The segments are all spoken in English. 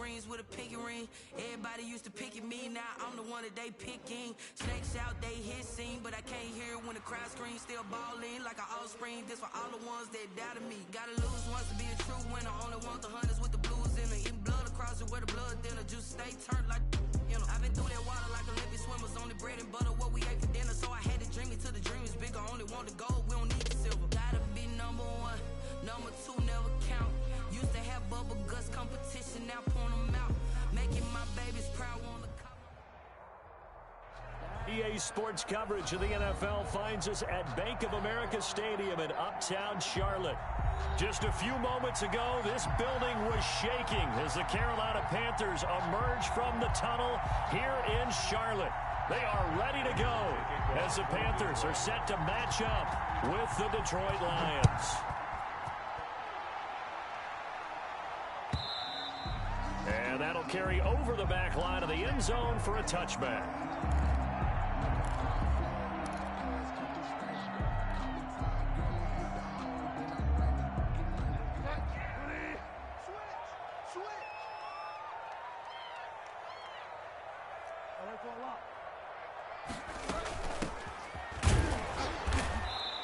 rings with a pinky ring. Everybody used to pick at me, now I'm the one that they picking. Snakes out, they hit scene, but I can't hear it when the crowd screams. Still balling like an offspring. This for all the ones that doubted me. Gotta lose once to be a true winner. Only want the hunters with the blues in it. Eating blood across it where the blood thinner. Juice stay turned like, you know. I've been through that water like Olympic swimmers. Only bread and butter, what we ate for dinner. So I had to dream it till the dream is bigger. Only want the gold, we don't need the silver. Gotta be number one, number two never count. Used to have bubble guts competition, now point them out. Making my babies proud on the cover. EA Sports coverage of the NFL finds us at Bank of America Stadium in Uptown Charlotte. Just a few moments ago, this building was shaking as the Carolina Panthers emerged from the tunnel here in Charlotte. They are ready to go as the Panthers are set to match up with the Detroit Lions. And that'll carry over the back line of the end zone for a touchback.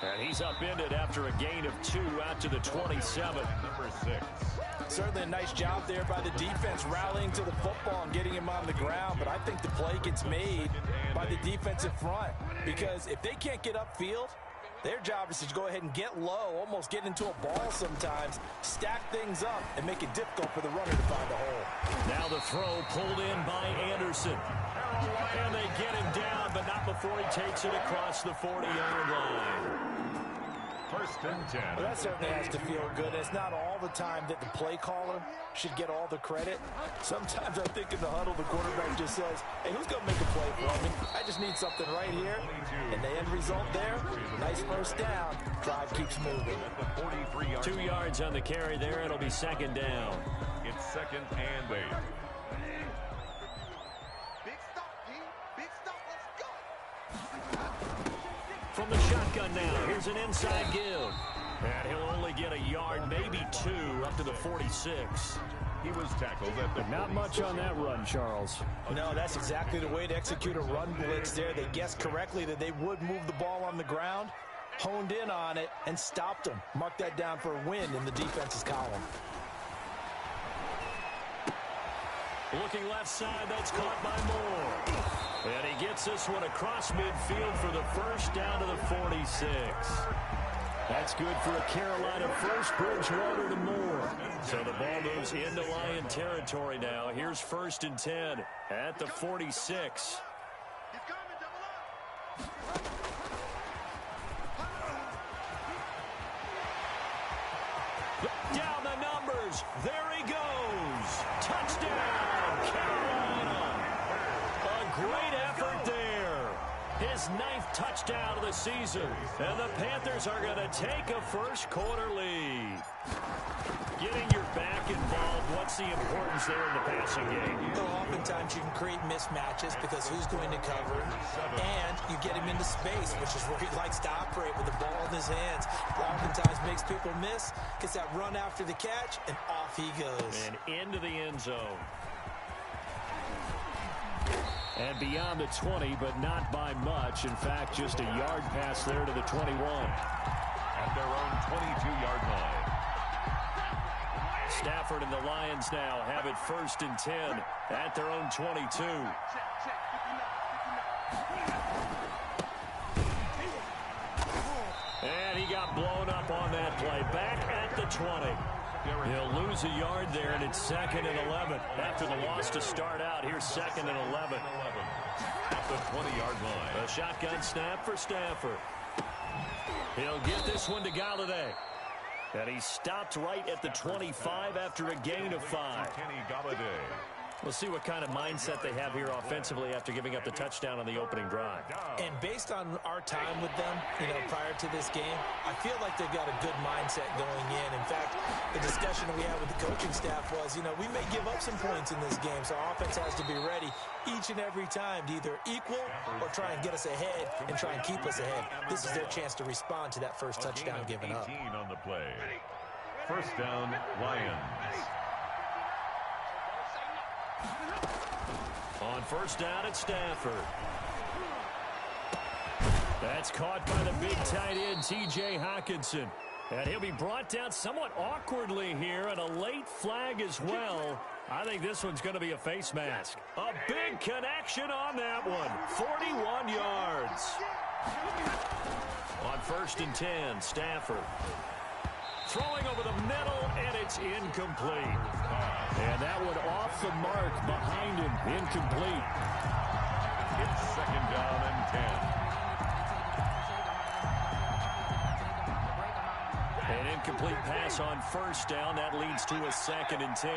And he's upended after a gain of 2 out to the 27. Number 6. Certainly a nice job there by the defense rallying to the football and getting him on the ground, but I think the play gets made by the defensive front because if they can't get upfield, their job is to go ahead and get low, almost get into a ball sometimes, stack things up, and make it difficult for the runner to find a hole. Now the throw pulled in by Anderson. And they get him down, but not before he takes it across the 40-yard line. First and 10. Well, that certainly has to feel good. It's not all the time that the play caller should get all the credit. Sometimes I think in the huddle, the quarterback just says, hey, who's going to make a play for me? I just need something right here. And the end result there, nice first down. Drive keeps moving. 2 yards on the carry there. It'll be second down. It's second and 8. From the shotgun now, here's an inside give. And he'll only get a yard, maybe 2, up to the 46. He was tackled at the Not much on that run, Charles. No, that's exactly the way to execute a run blitz there. They guessed correctly that they would move the ball on the ground, honed in on it, and stopped them. Mark that down for a win in the defense's column. Looking left side, that's caught by Moore. And he gets this one across midfield for the first down to the 46. That's good for a Carolina first. Bridgewater to Moore. So the ball moves into Lion territory now. Here's first and 10 at the 46. Down the numbers. There he goes. Touchdown, Carolina. A great effort there. His 9th touchdown of the season. And the Panthers are going to take a first quarter lead. Getting your back involved, what's the importance there in the passing game? Well, oftentimes you can create mismatches because who's going to cover, and you get him into space, which is where he likes to operate with the ball in his hands. Oftentimes makes people miss, gets that run after the catch, and off he goes. And into the end zone. And beyond the 20, but not by much. In fact, just a yard pass there to the 21. At their own 22-yard line. Stafford and the Lions now have it first and 10 at their own 22. And he got blown up on that play. Back at the 20. He'll lose a yard there, and it's second and 11. After the loss to start out, here's second and 11. At the 20-yard line. A shotgun snap for Stafford. He'll get this one to Galladay. And he stopped right at the 25 after a gain of 5. Kenny Galladay. We'll see what kind of mindset they have here offensively after giving up the touchdown on the opening drive. And based on our time with them, prior to this game, I feel like they've got a good mindset going in. In fact, the discussion that we had with the coaching staff was, we may give up some points in this game, so our offense has to be ready each and every time to either equal or try and get us ahead and try and keep us ahead. This is their chance to respond to that first touchdown given up. 18 on the play. First down, Lions. On first down, it's Stafford. That's caught by the big tight end, T.J. Hockenson. And he'll be brought down somewhat awkwardly here, and a late flag as well. I think this one's going to be a face mask. A big connection on that one. 41 yards. On first and 10, Stafford. Throwing over the middle, and it's incomplete. And that one off the mark behind him. Incomplete. It's second down and 10. An incomplete pass on first down. That leads to a second and 10.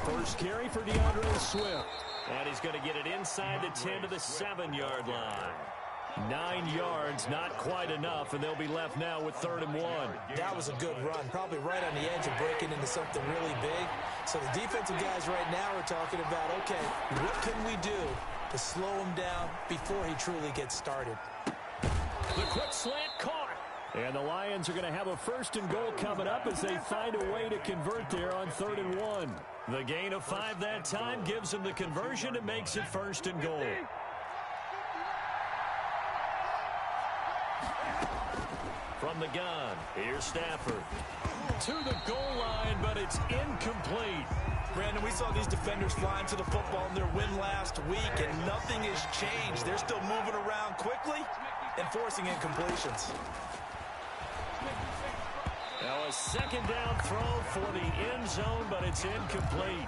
First carry for DeAndre Swift. And he's going to get it inside the 10 to the 7-yard line. 9 yards, not quite enough, and they'll be left now with 3rd and 1. That was a good run, probably right on the edge of breaking into something really big. So the defensive guys right now are talking about, okay, what can we do to slow him down before he truly gets started? The quick slant caught. And the Lions are going to have a 1st and goal coming up as they find a way to convert there on 3rd and 1. The gain of 5 that time gives them the conversion and makes it 1st and goal. From the gun, here's Stafford. To the goal line, but it's incomplete. Brandon, we saw these defenders flying to the football in their win last week, and nothing has changed. They're still moving around quickly and forcing incompletions. Now a 2nd down throw for the end zone, but it's incomplete.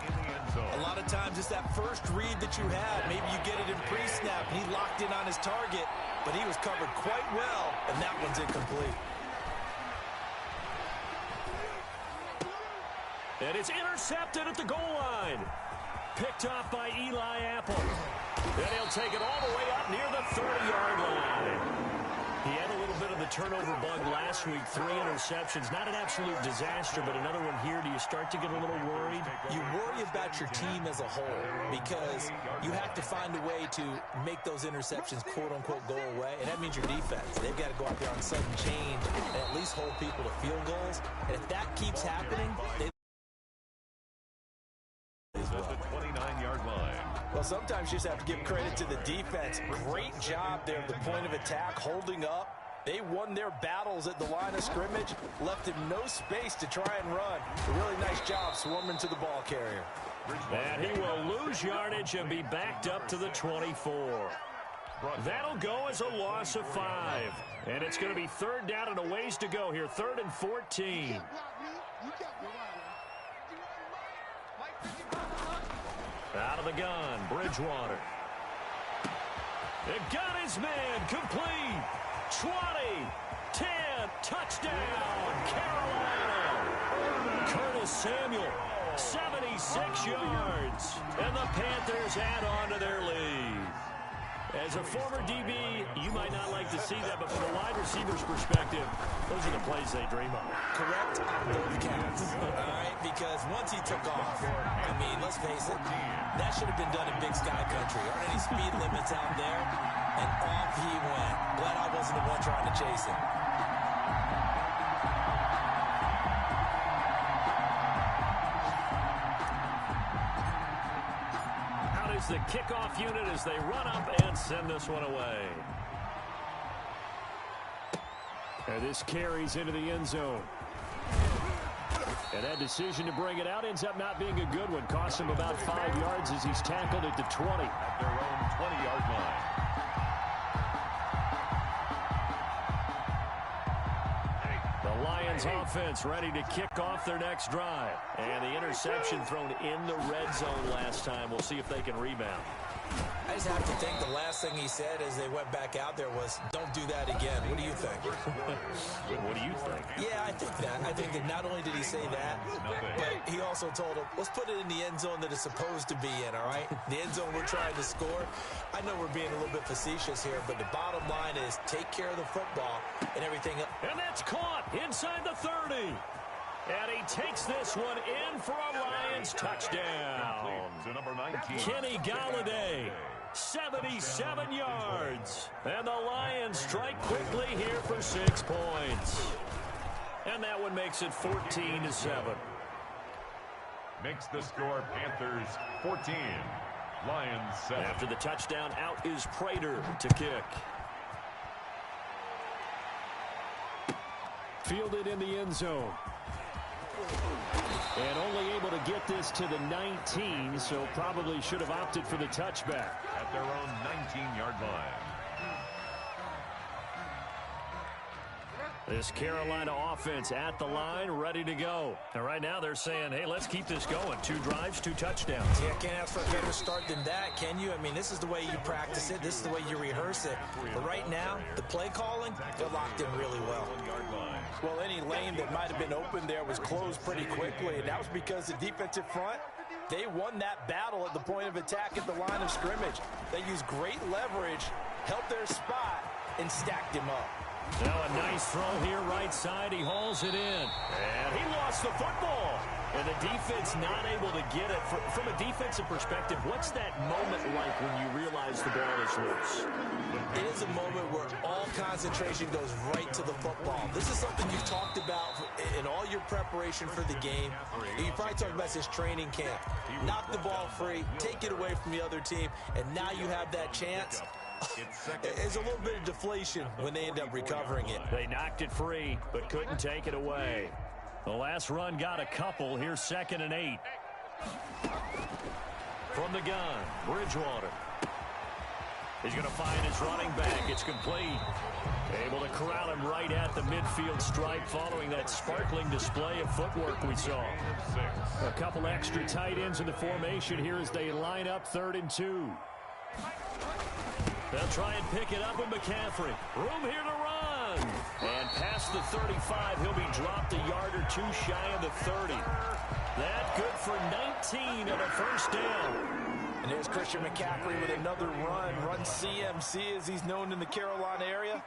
A lot of times it's that first read that you have. Maybe you get it in pre-snap, and he locked in on his target, but he was covered quite well, and that one's incomplete. And it's intercepted at the goal line. Picked off by Eli Apple. And he'll take it all the way up near the 30-yard line. He had a little bit of the turnover bug last week. 3 interceptions. Not an absolute disaster, but another one here. Do you start to get a little worried? You worry about your team as a whole because you have to find a way to make those interceptions, quote-unquote, go away. And that means your defense. They've got to go out there on sudden change and at least hold people to field goals. And if that keeps happening, they At the 29-yard line. Well, sometimes you just have to give credit to the defense. Great job there at the point of attack, holding up. They won their battles at the line of scrimmage, left him no space to try and run. A really nice job swarming to the ball carrier. And he will lose yardage and be backed up to the 24. That'll go as a loss of 5. And it's going to be 3rd down and a ways to go here. 3rd and 14. Out of the gun, Bridgewater. It got his man, complete. 20, 10, touchdown, Carolina. Curtis Samuel, 76 yards. And the Panthers add on to their lead. As a former DB, you might not like to see that, but from a wide receiver's perspective, those are the plays they dream of. Correct those cats, all right? Because once he took off, I mean, let's face it, that should have been done in Big Sky Country. Aren't any speed limits out there? And off he went. Glad I wasn't the one trying to chase him. The kickoff unit as they run up and send this one away. And this carries into the end zone. And that decision to bring it out ends up not being a good one. Costs him about 5 yards as he's tackled at the 20. At their own 20-yard line. The Lions offense ready to kick off their next drive. And the interception thrown in the red zone last time. We'll see if they can rebound. I just have to think the last thing he said as they went back out there was, don't do that again. What do you think? What do you think? Yeah, I think that. I think that not only did he say that, but he also told him, let's put it in the end zone that it's supposed to be in, all right? The end zone we're trying to score. I know we're being a little bit facetious here, but the bottom line is take care of the football and everything else. And that's caught inside the 30. And he takes this one in for a Lions touchdown. To number 19. Kenny Golladay, 77 yards. And the Lions strike quickly here for 6 points. And that one makes it 14-7. Makes the score Panthers 14, Lions 7. After the touchdown, out is Prater to kick. Fielded in the end zone. And only able to get this to the 19, so probably should have opted for the touchback. At their own 19-yard line. This Carolina offense at the line, ready to go. And right now they're saying, hey, let's keep this going. 2 drives, 2 touchdowns. Yeah, can't ask for a better start than that, can you? I mean, this is the way you practice it. This is the way you rehearse it. But right now, the play calling, they're locked in really well. Well, any lane that might have been open there was closed pretty quickly, and that was because the defensive front, they won that battle at the point of attack at the line of scrimmage. They used great leverage, held their spot, and stacked him up. Now a nice throw here right side. He hauls it in. And he lost the football. And the defense not able to get it. From a defensive perspective, what's that moment like when you realize the ball is loose? It is a moment where all concentration goes right to the football. This is something you've talked about in all your preparation for the game. You probably talked about this training camp. Knock the ball free, take it away from the other team, and now you have that chance. There's a little bit of deflation when they end up recovering it. They knocked it free, but couldn't take it away. The last run got a couple. Here's 2nd and 8. From the gun, Bridgewater. He's going to find his running back. It's complete. Able to corral him right at the midfield stripe following that sparkling display of footwork we saw. A couple extra tight ends in the formation here as they line up 3rd and 2. They'll try and pick it up with McCaffrey. Room here to run. And past the 35, he'll be dropped a yard or 2 shy of the 30. That good for 19 and a first down. And there's Christian McCaffrey with another run CMC as he's known in the Carolina area.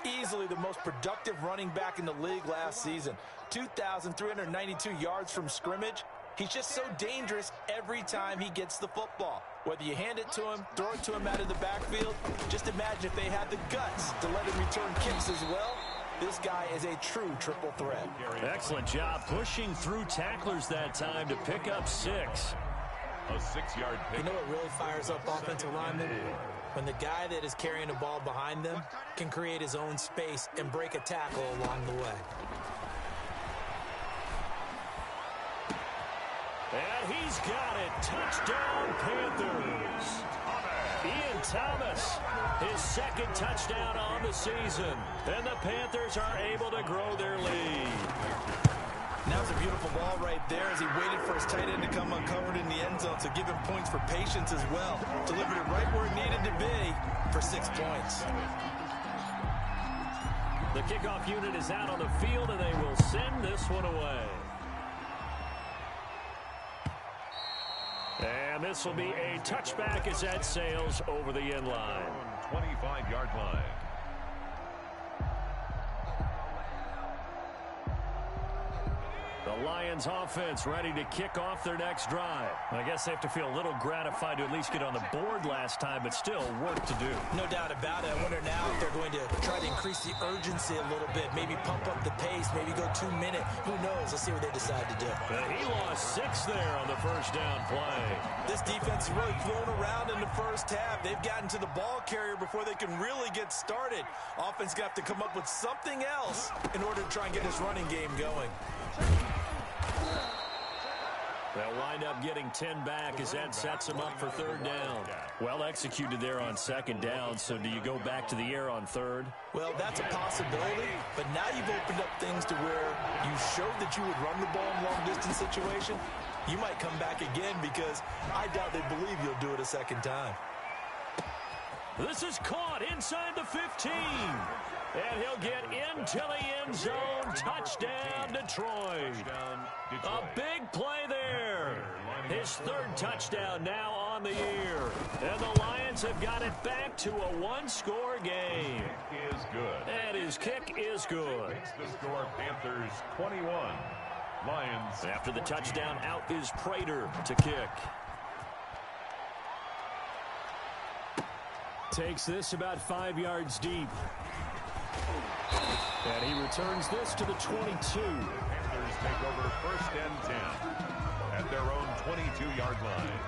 Easily the most productive running back in the league last season. 2,392 yards from scrimmage. He's just so dangerous every time he gets the football. Whether you hand it to him, throw it to him out of the backfield, just imagine if they had the guts to let him return kicks as well. This guy is a true triple threat. Excellent job pushing through tacklers that time to pick up 6. A 6-yard pick. You know what really fires up offensive linemen? When the guy that is carrying the ball behind them can create his own space and break a tackle along the way. And he's got it. Touchdown, Panthers. Ian Thomas, his 2nd touchdown on the season. And the Panthers are able to grow their lead. That was a beautiful ball right there as he waited for his tight end to come uncovered in the end zone. So give him points for patience as well. Delivered it right where it needed to be for 6 points. The kickoff unit is out on the field, and they will send this one away. And this will be a touchback as that sails over the end line. 25-yard line. The Lions offense ready to kick off their next drive. I guess they have to feel a little gratified to at least get on the board last time, but still work to do. No doubt about it. I wonder now if they're going to try to increase the urgency a little bit, maybe pump up the pace, maybe go 2 minute. Who knows? Let's see what they decide to do. He lost 6 there on the first down play. This defense is really thrown around in the first half. They've gotten to the ball carrier before they can really get started. Offense got to come up with something else in order to try and get this running game going. They'll wind up getting 10 back as that sets them up for 3rd down. Well executed there on 2nd down, so do you go back to the air on 3rd? Well, that's a possibility, but now you've opened up things to where you showed that you would run the ball in long-distance situation. You might come back again because I doubt they believe you'll do it a 2nd time. This is caught inside the 15. And he'll get into the end zone. Touchdown, Detroit. A big play there. His 3rd touchdown now on the year. And the Lions have got it back to a 1-score game. Kick is good. And his kick is good. Makes the score Panthers 21, Lions. After the touchdown, out is Prater to kick. Takes this about 5 yards deep. And he returns this to the 22. Panthers take over 1st and 10 at their own 22-yard line.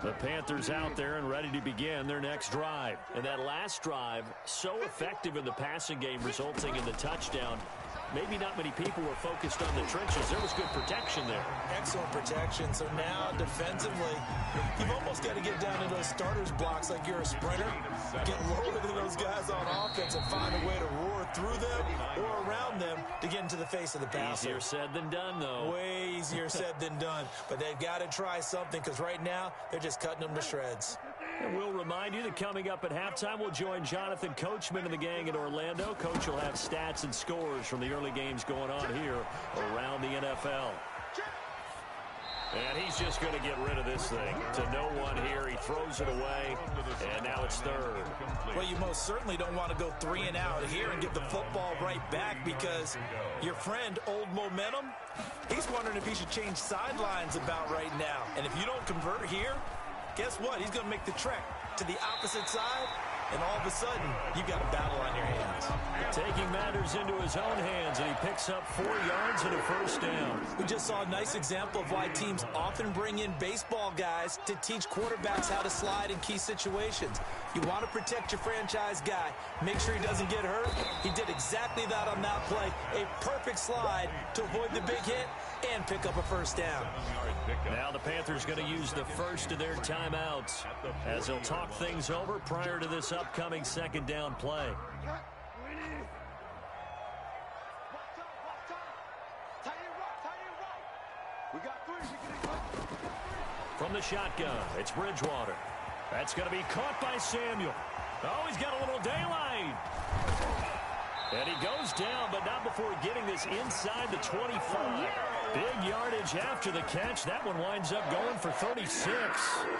The Panthers out there and ready to begin their next drive. And that last drive, so effective in the passing game, resulting in the touchdown. Maybe not many people were focused on the trenches. There was good protection there. Excellent protection. So now, defensively, you've almost got to get down to those starters blocks like you're a sprinter. Get lower than those guys on offense and find a way to roar through them or around them to get into the face of the passer. Easier said than done, though. Way easier said than done. But they've got to try something because right now, they're just cutting them to shreds. And we'll remind you that coming up at halftime, we'll join Jonathan Coachman and the gang in Orlando. Coach will have stats and scores from the early games going on here around the NFL. And he's just going to get rid of this thing to no one here. He throws it away, and now it's third. Well, you most certainly don't want to go 3 and out here and get the football right back because your friend, Old Momentum, he's wondering if he should change sidelines about right now. And if you don't convert here, guess what? He's going to make the trek to the opposite side, and all of a sudden, you've got a battle on your hands. Taking matters into his own hands, and he picks up 4 yards and a first down. We just saw a nice example of why teams often bring in baseball guys to teach quarterbacks how to slide in key situations. You want to protect your franchise guy. Make sure he doesn't get hurt. He did exactly that on that play. A perfect slide to avoid the big hit and pick up a first down. Now the Panthers going to use the first of their timeouts as they'll talk things over prior to this upcoming second down play. From the shotgun, it's Bridgewater. That's going to be caught by Samuel. Oh, he's got a little daylight. And he goes down, but not before getting this inside the 25. Big yardage after the catch. That one winds up going for 36.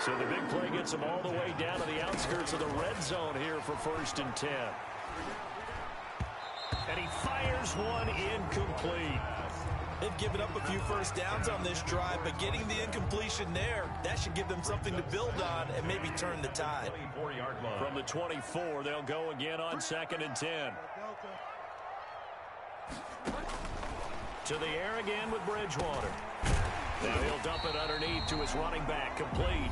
So the big play gets him all the way down to the outskirts of the red zone here for 1st and 10. And he fires one incomplete. They've given up a few first downs on this drive, but getting the incompletion there, that should give them something to build on and maybe turn the tide. From the 24, they'll go again on 2nd and 10. To the air again with Bridgewater. Now he'll dump it underneath to his running back, complete.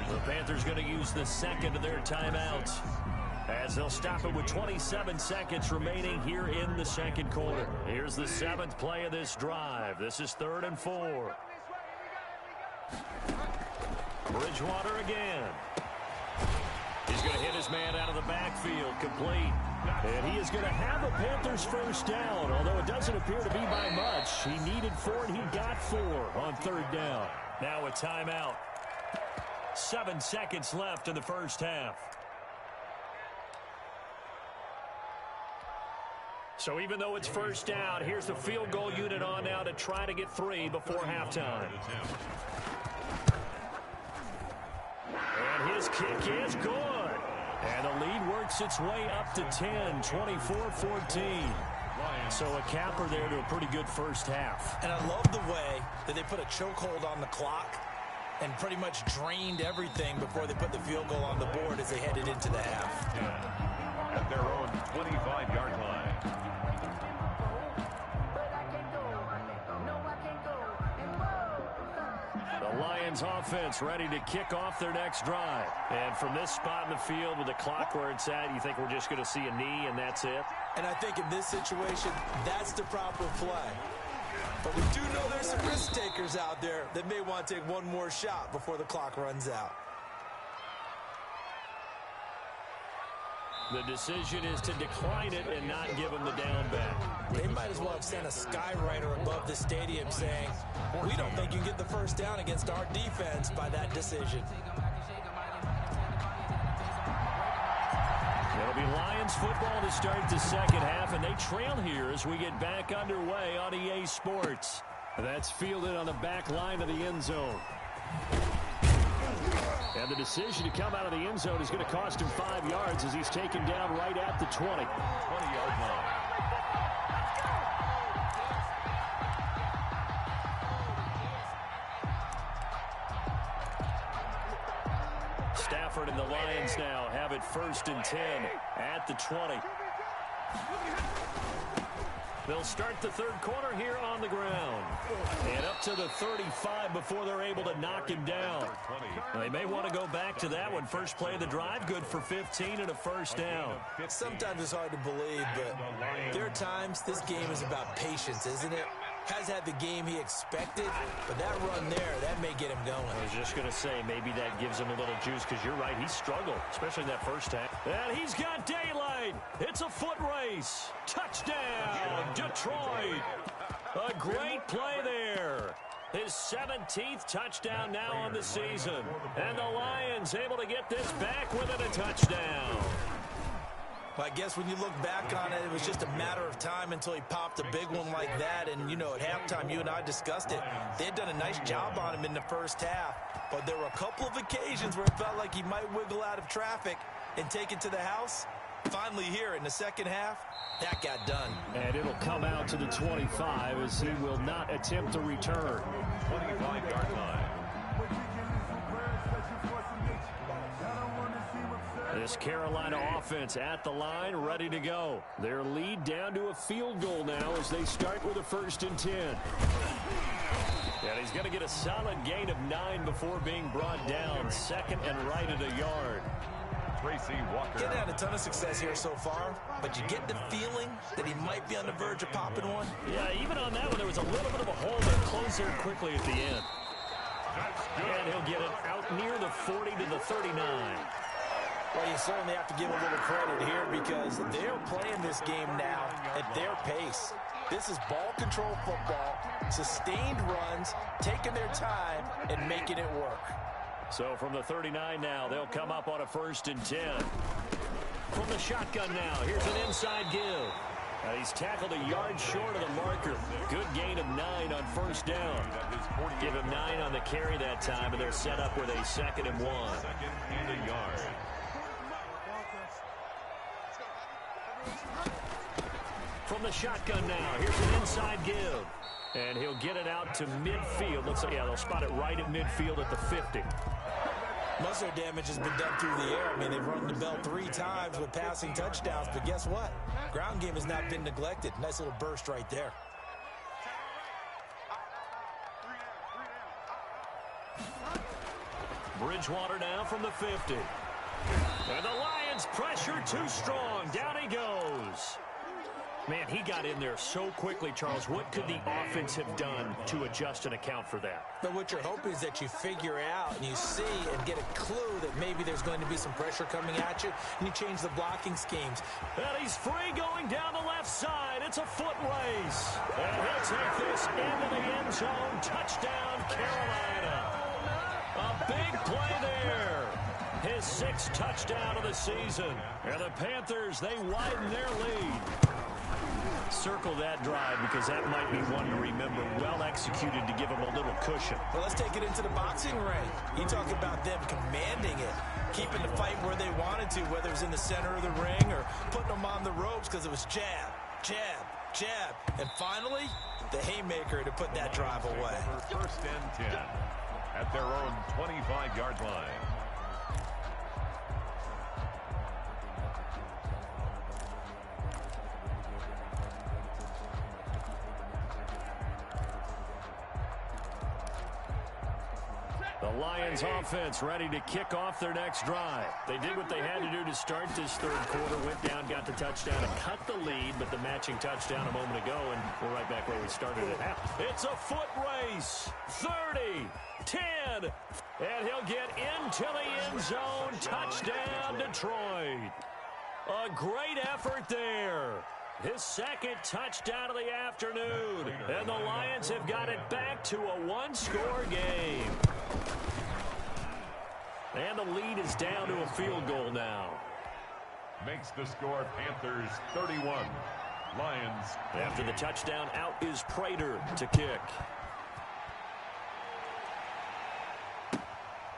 The Panthers going to use the second of their timeouts as they'll stop it with 27 seconds remaining here in the second quarter. Here's the 7th play of this drive. This is 3rd and 4. Bridgewater again. He's going to hit his man out of the backfield, complete. And he is going to have a Panthers first down, although it doesn't appear to be by much. He needed 4, and he got 4 on 3rd down. Now a timeout. 7 seconds left in the first half. So even though it's first down, here's the field goal unit on now to try to get 3 before halftime. And his kick is good. And the lead works its way up to 10, 24-14. So a capper there to a pretty good first half. And I love the way that they put a chokehold on the clock and pretty much drained everything before they put the field goal on the board as they headed into the half. At their own 25-yard line. The Lions offense ready to kick off their next drive. And from this spot in the field with the clock where it's at, you think we're just going to see a knee and that's it? And I think in this situation, that's the proper play. But we do know there's some risk takers out there that may want to take one more shot before the clock runs out. The decision is to decline it and not give him the down back. They might as well have sent a skywriter above the stadium saying, we don't think you can get the first down against our defense by that decision. It'll be Lions football to start the second half, and they trail here as we get back underway on EA Sports. That's fielded on the back line of the end zone. And the decision to come out of the end zone is going to cost him 5 yards as he's taken down right at the 20. 20-yard line. effort, and the Lions now have it 1st and 10 at the 20. They'll start the third quarter here on the ground. And up to the 35 before they're able to knock him down. They may want to go back to that one. First play of the drive, good for 15 and a first down. Sometimes it's hard to believe, but there are times this game is about patience, isn't it? Has had the game he expected, but that run there, that may get him going. I was just going to say, maybe that gives him a little juice, because you're right, he struggled, especially in that first half. And he's got daylight. It's a foot race. Touchdown, Detroit. A great play there. His 17th touchdown now on the season. And the Lions able to get this back within a touchdown. Well, I guess when you look back on it, it was just a matter of time until he popped a big one like that. And, you know, at halftime, you and I discussed it. They had done a nice job on him in the first half. But there were a couple of occasions where it felt like he might wiggle out of traffic and take it to the house. Finally here in the second half, that got done. And it'll come out to the 25 as he will not attempt to return. 25-yard line. This Carolina offense at the line, ready to go. Their lead down to a field goal now as they start with a 1st and 10. And he's going to get a solid gain of 9 before being brought down. 2nd and right at a yard. Tracy Walker. Getting had a ton of success here so far, but you get the feeling that he might be on the verge of popping one. Yeah, even on that one, there was a little bit of a hole that closed there quickly at the end. And he'll get it out near the 40 to the 39. Well, you certainly have to give a little credit here because they're playing this game now at their pace. This is ball control football, sustained runs, taking their time, and making it work. So from the 39 now, they'll come up on a 1st and 10. From the shotgun now, here's an inside give. He's tackled a yard short of the marker. Good gain of 9 on 1st down. Give him 9 on the carry that time, and they're set up with a 2nd and 1. 2nd and a yard. From the shotgun now, here's an inside give. And he'll get it out to midfield. Let's say, yeah, they'll spot it right at midfield at the 50. Most of their damage has been done through the air. I mean, they've rung the bell 3 times with passing touchdowns, but guess what? Ground game has not been neglected. Nice little burst right there. Bridgewater now from the 50. And the Lions pressure too strong. Down he goes. Man, he got in there so quickly, Charles. What could the offense have done to adjust and account for that? But what you're hoping is that you figure out and you see and get a clue that maybe there's going to be some pressure coming at you, and you change the blocking schemes. And he's free going down the left side. It's a foot race. And he'll take this into the end zone. Touchdown, Carolina. A big play there. His 6th touchdown of the season. And the Panthers, they widen their lead. Circle that drive because that might be one to remember. Well executed to give them a little cushion. Well, let's take it into the boxing ring. You talk about them commanding it, keeping the fight where they wanted to, whether it was in the center of the ring or putting them on the ropes because it was jab, jab, jab. And finally, the haymaker to put that drive away. 1st and 10 at their own 25-yard line. The Lions offense ready to kick off their next drive. They did what they had to do to start this third quarter. Went down, got the touchdown, and cut the lead, but the matching touchdown a moment ago, and we're right back where we started at half. It's a foot race. 30, 10, and he'll get into the end zone. Touchdown, Detroit. A great effort there. His 2nd touchdown of the afternoon. And the Lions have got it back to a 1-score game. And the lead is down to a field goal now. Makes the score Panthers 31. Lions. After the touchdown, out is Prater to kick.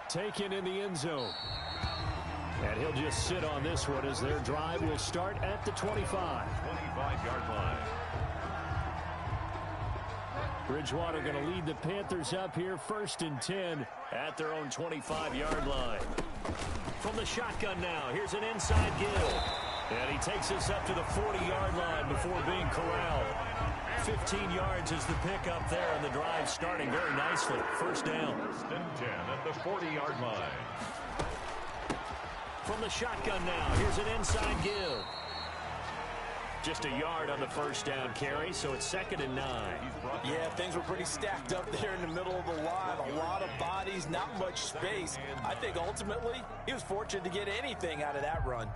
Taken in the end zone. And he'll just sit on this one as their drive will start at the 25. 25-yard line. Bridgewater going to lead the Panthers up here, 1st and 10 at their own 25-yard line. From the shotgun now, here's an inside give. And he takes us up to the 40-yard line before being corralled. 15 yards is the pickup there, and the drive starting very nicely. 1st down. 1st and 10 at the 40-yard line. From the shotgun now, here's an inside give. Just a yard on the 1st down carry, so it's 2nd and 9. Yeah, things were pretty stacked up there in the middle of the line. A lot of bodies, not much space. I think ultimately he was fortunate to get anything out of that run.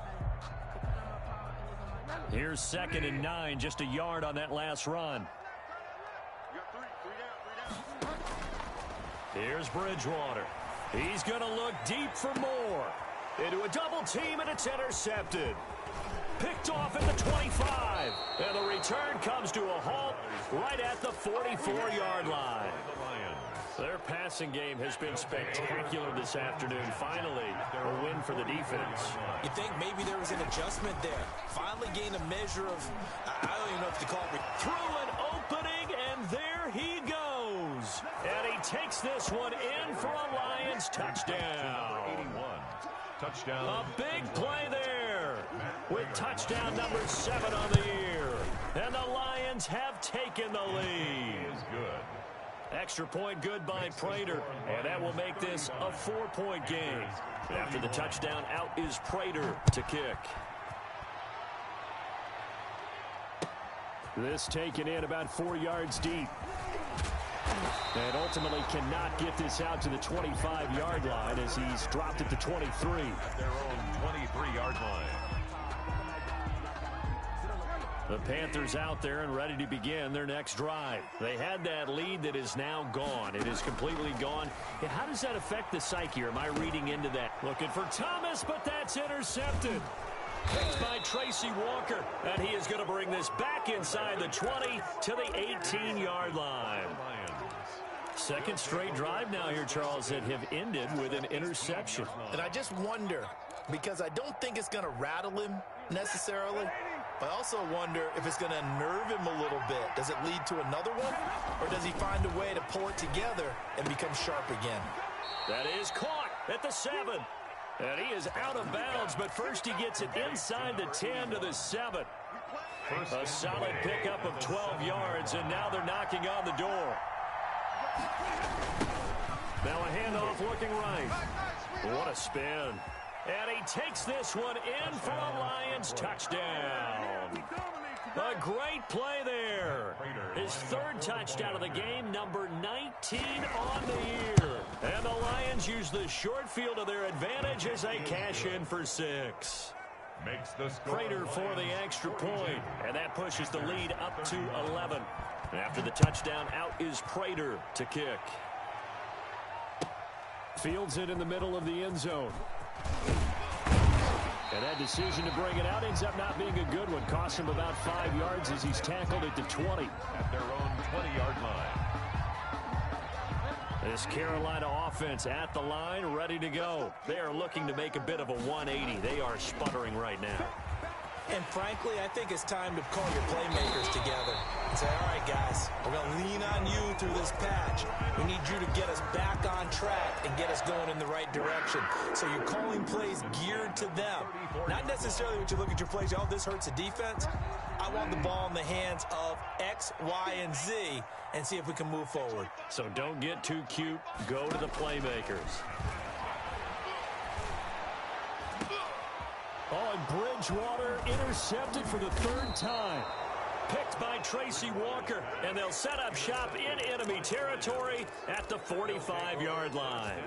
Here's 2nd and 9, just a yard on that last run. Here's Bridgewater. He's going to look deep for more. Into a double team, and it's intercepted. Picked off at the 25. And the return comes to a halt right at the 44-yard line. Their passing game has been spectacular this afternoon. Finally, a win for the defense. You think maybe there was an adjustment there. Finally gained a measure of, I don't even know if to call it. Through an opening, and there he goes. And he takes this one in for a Lions touchdown. 81. Touchdown. A big play there with touchdown number 7 on the year. And the Lions have taken the lead. Is good. Extra point good by Prater, and that will make this a 4-point game. After the touchdown, out is Prater to kick. This taken in about 4 yards deep. And ultimately cannot get this out to the 25-yard line as he's dropped it to 23. At their own 23-yard line. The Panthers out there and ready to begin their next drive. They had that lead that is now gone. It is completely gone. Yeah, how does that affect the psyche? Or am I reading into that? Looking for Thomas, but that's intercepted. Picked by Tracy Walker, and he is going to bring this back inside the 20 to the 18-yard line. Second straight drive now here, Charles, that have ended with an interception. And I just wonder, because I don't think it's going to rattle him necessarily, but I also wonder if it's going to unnerve him a little bit. Does it lead to another one, or does he find a way to pull it together and become sharp again? That is caught at the 7. And he is out of bounds, but first he gets it inside the 10 to the 7. A solid pickup of 12 yards, and now they're knocking on the door. Now a handoff looking right. What a spin. And he takes this one in for a Lions touchdown. A great play there. His 3rd touchdown of the game, number 19 on the year. And the Lions use the short field to their advantage as they cash in for 6. Makes the Prater for the extra point, and that pushes the lead up to 11. After the touchdown, out is Prater to kick. Fields it in the middle of the end zone. And that decision to bring it out ends up not being a good one. Costs him about 5 yards as he's tackled at the 20. At their own 20-yard line. This Carolina offense at the line, ready to go. They are looking to make a bit of a 180. They are sputtering right now. And frankly, I think it's time to call your playmakers together and say, all right, guys, we're going to lean on you through this patch. We need you to get us back on track and get us going in the right direction. So you're calling plays geared to them. Not necessarily when you look at your plays, oh, this hurts the defense. I want the ball in the hands of X, Y, and Z and see if we can move forward. So don't get too cute. Go to the playmakers. Oh, and Bridgewater intercepted for the 3rd time. Picked by Tracy Walker, and they'll set up shop in enemy territory at the 45-yard line.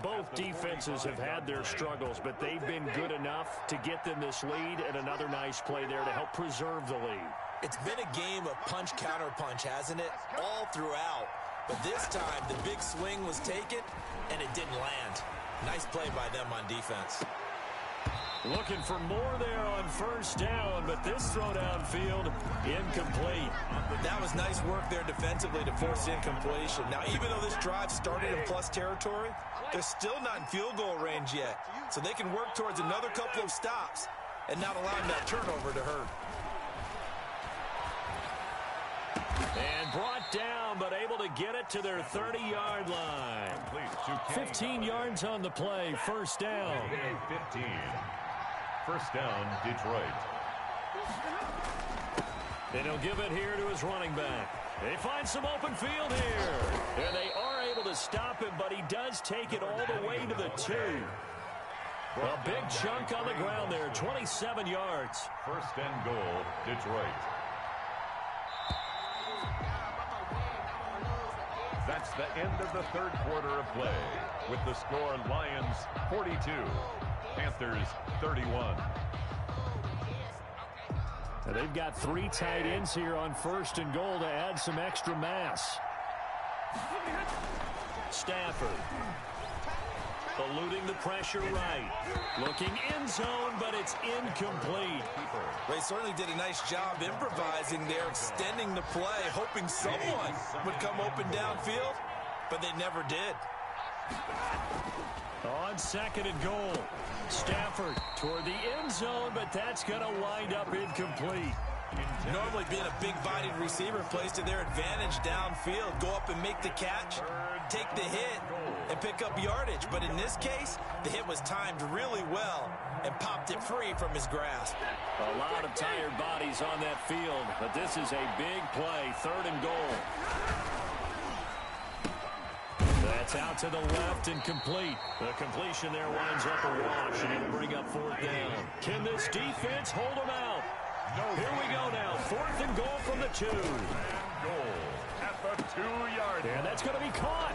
Both defenses have had their struggles, but they've been good enough to get them this lead, and another nice play there to help preserve the lead. It's been a game of punch-counter-punch, hasn't it? All throughout. But this time, the big swing was taken, and it didn't land. Nice play by them on defense. Looking for more there on 1st down, but this throw downfield incomplete. That was nice work there defensively to force incompletion. Now, even though this drive started in plus territory, they're still not in field goal range yet. So they can work towards another couple of stops and not allowing that turnover to hurt. And brought brought down, but able to get it to their 30-yard line. 15 yards on the play, first down. 15. First down, Detroit. And he'll give it here to his running back. They find some open field here. And they are able to stop him, but he does take it all the way to the 2. A big chunk on the ground there, 27 yards. First and goal, Detroit. That's the end of the third quarter of play. With the score, Lions 42, Panthers 31. And they've got 3 tight ends here on first and goal to add some extra mass. Stafford. Eluding the pressure right. Looking end zone, but it's incomplete. They certainly did a nice job improvising there, extending the play, hoping someone would come open downfield, but they never did. On second and goal. Stafford toward the end zone, but that's going to wind up incomplete. Normally being a big-bodied receiver plays to their advantage downfield. Go up and make the catch, take the hit, and pick up yardage. But in this case, the hit was timed really well and popped it free from his grasp. A lot of tired bodies on that field, but this is a big play, third and goal. That's out to the left and complete. The completion there winds up a wash, and it'll bring up fourth down. Can this defense hold them out? Here we go now. Fourth and goal from the 2. Goal at the 2-yard line. And that's going to be caught.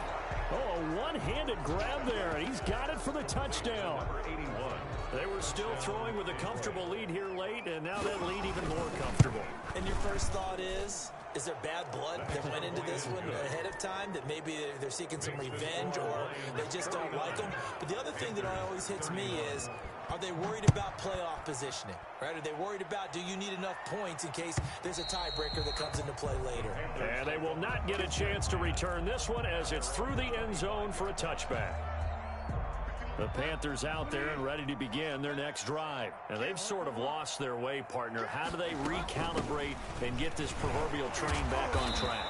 Oh, a one-handed grab there, and he's got it for the touchdown. Number 81. They were still throwing with a comfortable lead here late, and now that lead even more comfortable. And your first thought is there bad blood that went into this one ahead of time, that maybe they're seeking some revenge or they just don't like them? But the other thing that always hits me is, are they worried about playoff positioning? Right? Are they worried about, do you need enough points in case there's a tiebreaker that comes into play later? And they will not get a chance to return this one as it's through the end zone for a touchback. The Panthers out there and ready to begin their next drive. And they've sort of lost their way, partner. How do they recalibrate and get this proverbial train back on track?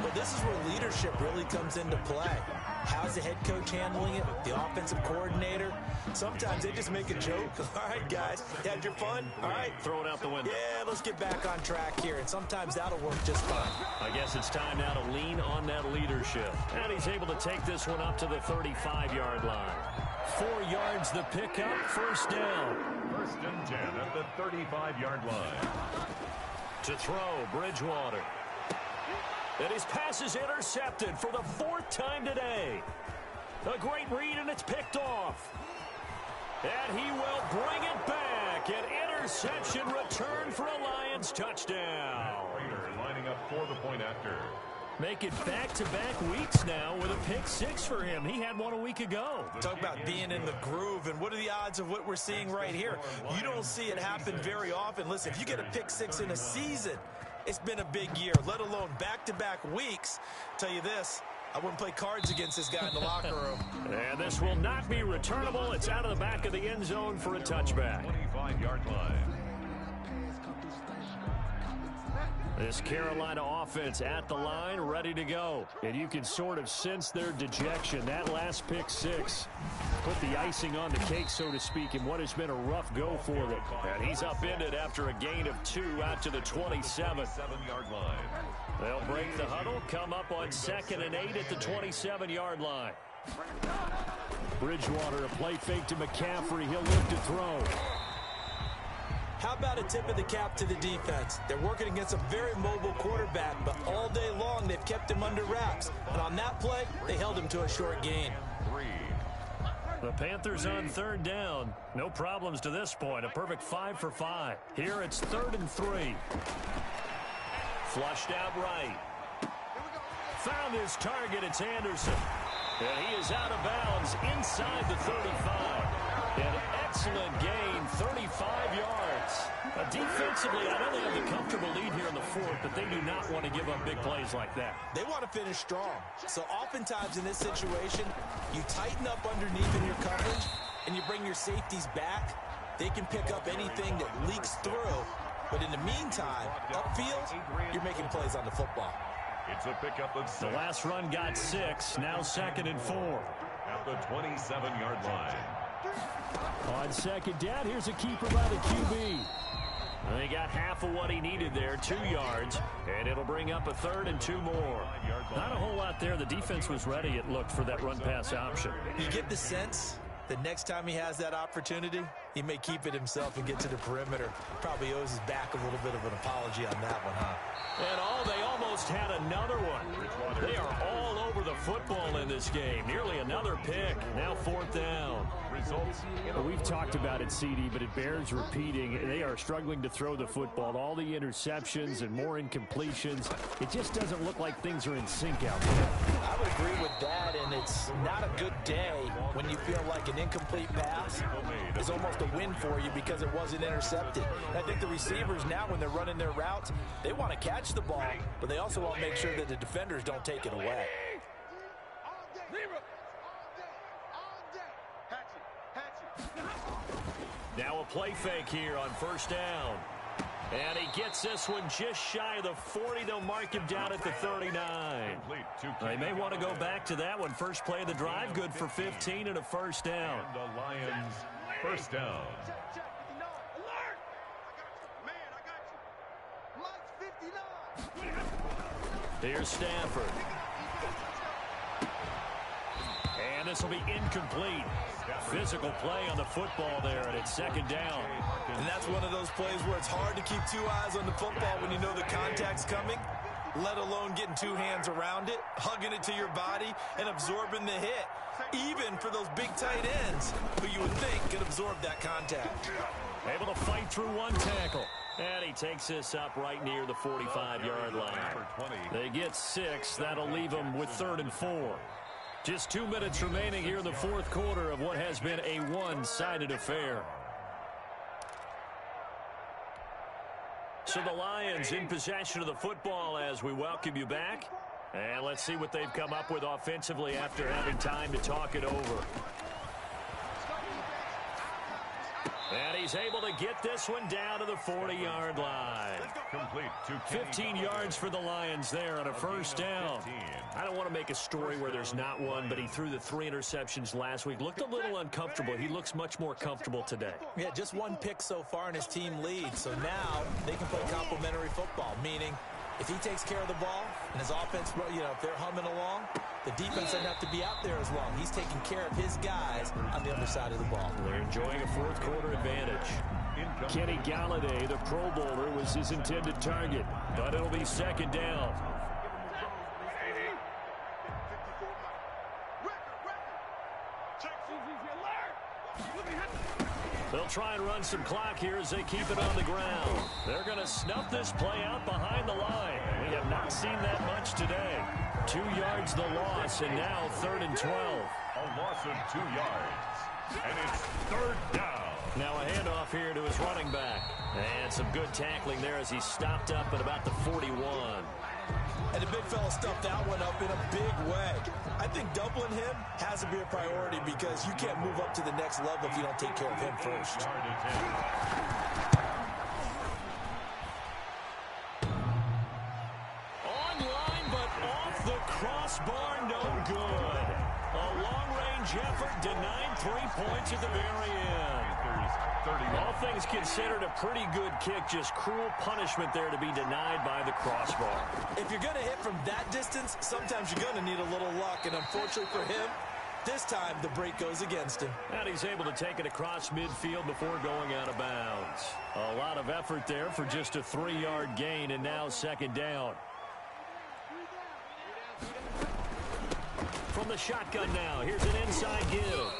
Well, this is where leadership really comes into play. How's the head coach handling it? The offensive coordinator? Sometimes they just make a joke. All right, guys, you had your fun? All right. Throw it out the window. Yeah, let's get back on track here. And sometimes that'll work just fine. I guess it's time now to lean on that leadership. And he's able to take this one up to the 35-yard line. 4 yards the pickup, first down. First and 10 at the 35-yard line. To throw, Bridgewater. And his pass is intercepted for the 4th time today. A great read, and it's picked off. And he will bring it back. An interception return for a Lions touchdown. Raiders lining up for the point after. Make it back-to-back weeks now with a pick 6 for him. He had one a week ago. Talk about being in the groove, and what are the odds of what we're seeing right here? You don't see it happen very often. Listen, if you get a pick 6 in a season, it's been a big year, let alone back-to-back weeks. Tell you this, I wouldn't play cards against this guy in the locker room. And this will not be returnable. It's out of the back of the end zone for a touchback. 25-yard line. This Carolina offense at the line, ready to go. And you can sort of sense their dejection. That last pick 6 put the icing on the cake, so to speak, in what has been a rough go for them. And he's upended after a gain of 2 out to the 27. 7-yard line. They'll break the huddle, come up on 2nd and 8 at the 27-yard line. Bridgewater, a play fake to McCaffrey. He'll look to throw. How about a tip of the cap to the defense? They're working against a very mobile quarterback, but all day long they've kept him under wraps. And on that play, they held him to a short gain. 3. The Panthers on 3rd down. No problems to this point. A perfect 5 for 5. Here it's 3rd and 3. Flushed out right. Found his target. It's Anderson. And he is out of bounds inside the 35. An excellent gain, 35 yards. Defensively, I know they have a comfortable lead here in the 4th, but they do not want to give up big plays like that. They want to finish strong. So oftentimes in this situation, you tighten up underneath in your coverage, and you bring your safeties back. They can pick up anything that leaks through. But in the meantime, upfield, you're making plays on the football. It's a pickup of 6. The last run got 6. Now 2nd and 4. At the 27-yard line. On 2nd down, here's a keeper by the QB. And he got half of what he needed there, 2 yards, and it'll bring up a 3rd and 2 more. Not a whole lot there. The defense was ready, it looked, for that run-pass option. You get the sense that next time he has that opportunity, he may keep it himself and get to the perimeter. Probably owes his back a little bit of an apology on that one, huh? And they almost had another one. They are all over the football in this game. Nearly another pick. Now 4th down. Well, we've talked about it, CD, but it bears repeating. They are struggling to throw the football. All the interceptions and more incompletions. It just doesn't look like things are in sync out there. I would agree with that, and it's not a good day when you feel like an incomplete pass is almost a win for you because it wasn't intercepted. And I think the receivers now, when they're running their routes, they want to catch the ball, but they also want to make sure that the defenders don't take it away. Now a play fake here on 1st down. And he gets this one just shy of the 40. They'll mark him down at the 39. They may want to go back to that one. First play of the drive, good for 15 and a 1st down. And the Lions, 1st down. Here's Stafford. And this will be incomplete. Physical play on the football there, and it's 2nd down. And that's one of those plays where it's hard to keep 2 eyes on the football when you know the contact's coming, let alone getting 2 hands around it, hugging it to your body, and absorbing the hit, even for those big tight ends who you would think could absorb that contact. Able to fight through 1 tackle. And he takes this up right near the 45-yard line. They get 6. That'll leave them with 3rd and 4. Just 2 minutes remaining here in the 4th quarter of what has been a one-sided affair. So the Lions in possession of the football as we welcome you back. And let's see what they've come up with offensively after having time to talk it over. And he's able to get this one down to the 40-yard line. Complete to 15 yards for the Lions there on a 1st down. I don't want to make a story where there's not one, but he threw the 3 interceptions last week. Looked a little uncomfortable. He looks much more comfortable today. Yeah, just 1 pick so far and his team leads. So now they can play complementary football, meaning if he takes care of the ball and his offense, if they're humming along, the defense doesn't have to be out there as well. He's taking care of his guys on the other side of the ball. They're enjoying a 4th quarter advantage. Kenny Galladay, the Pro Bowler, was his intended target, but it'll be 2nd down. They'll try and run some clock here as they keep it on the ground. They're going to snuff this play out behind the line. We have not seen that much today. 2 yards the loss, and now 3rd and 12. A loss of 2 yards. And it's 3rd down. Now a handoff here to his running back. And some good tackling there as he stopped up at about the 41. And the big fella stuffed that one up in a big way. I think doubling him has to be a priority because you can't move up to the next level if you don't take care of him first. Online, but off the crossbar, no good. A long-range effort denied 3 points at the very end. All things considered, a pretty good kick, just cruel punishment there to be denied by the crossbar. If you're going to hit from that distance, sometimes you're going to need a little luck, and unfortunately for him, this time the break goes against him. And he's able to take it across midfield before going out of bounds. A lot of effort there for just a 3-yard gain, and now 2nd down. From the shotgun now, here's an inside give.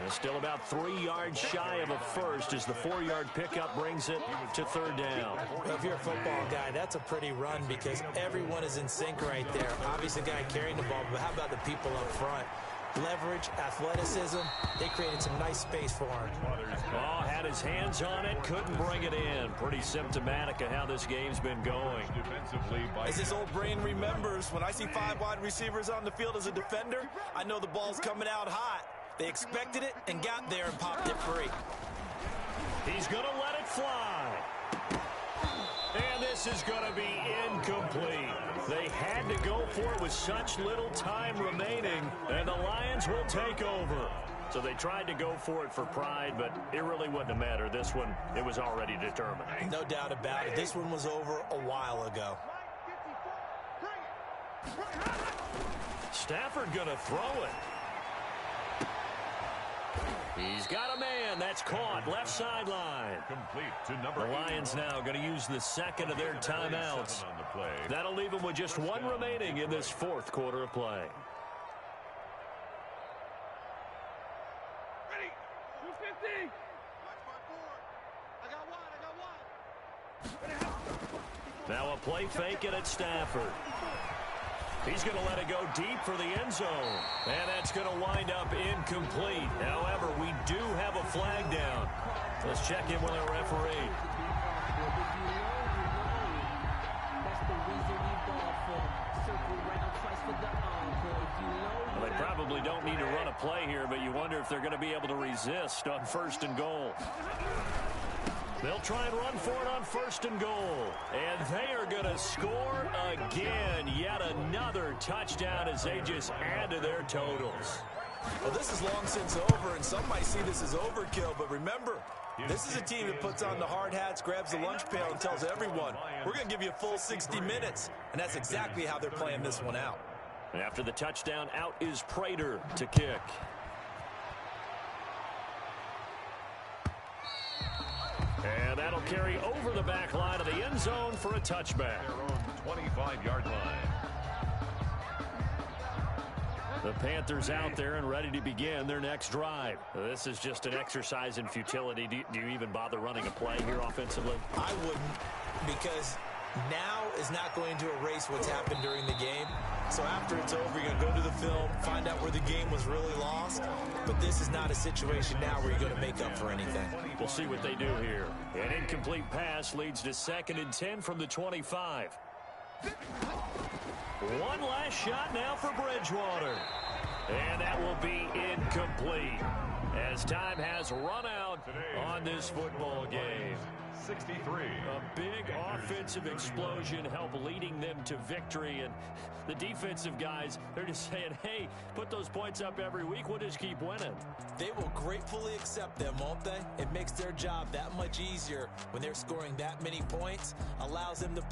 And still about 3 yards shy of a first as the 4-yard pickup brings it to 3rd down. Well, if you're a football guy, that's a pretty run because everyone is in sync right there. Obviously, the guy carrying the ball, but how about the people up front? Leverage, athleticism, they created some nice space for him. Oh, had his hands on it, couldn't bring it in. Pretty symptomatic of how this game's been going. As his old brain remembers, when I see 5 wide receivers on the field as a defender, I know the ball's coming out hot. They expected it and got there and popped it free. He's going to let it fly. And this is going to be incomplete. They had to go for it with such little time remaining, and the Lions will take over. So they tried to go for it for pride, but it really wouldn't have mattered. This one, it was already determined. No doubt about it. This one was over a while ago. Stafford going to throw it. He's got a man. That's caught. Left sideline. Complete to number The Lions now going to use the second of their timeouts. on the play. That'll leave them with just one remaining in this fourth quarter of play. Ready. 250. Watch my board. I got one. Now a play fake it at Stafford. He's going to let it go deep for the end zone. And that's going to wind up incomplete. However, we do have a flag down. Let's check in with our referee. Well, they probably don't need to run a play here, but you wonder if they're going to be able to resist on 1st and goal. They'll try and run for it on 1st and goal. And they are going to score again. Yet another touchdown as they just add to their totals. Well, this is long since over, and some might see this as overkill. But remember, this is a team that puts on the hard hats, grabs the lunch pail, and tells everyone, we're going to give you a full 60 minutes. And that's exactly how they're playing this one out. And after the touchdown, out is Prater to kick. And that'll carry over the back line of the end zone for a touchback. Their own 25-yard line. The Panthers out there and ready to begin their next drive. This is just an exercise in futility. Do you even bother running a play here offensively? I wouldn't, because now is not going to erase what's happened during the game. So after it's over, you're going to go to the film, find out where the game was really lost. But this is not a situation now where you're going to make up for anything. We'll see what they do here. An incomplete pass leads to 2nd and 10 from the 25. One last shot now for Bridgewater. And that will be incomplete as time has run out on this football game. 63. A big offensive explosion helped leading them to victory. And the defensive guys, they're just saying, hey, put those points up every week. We'll just keep winning. They will gratefully accept them, won't they? It makes their job that much easier when they're scoring that many points, allows them to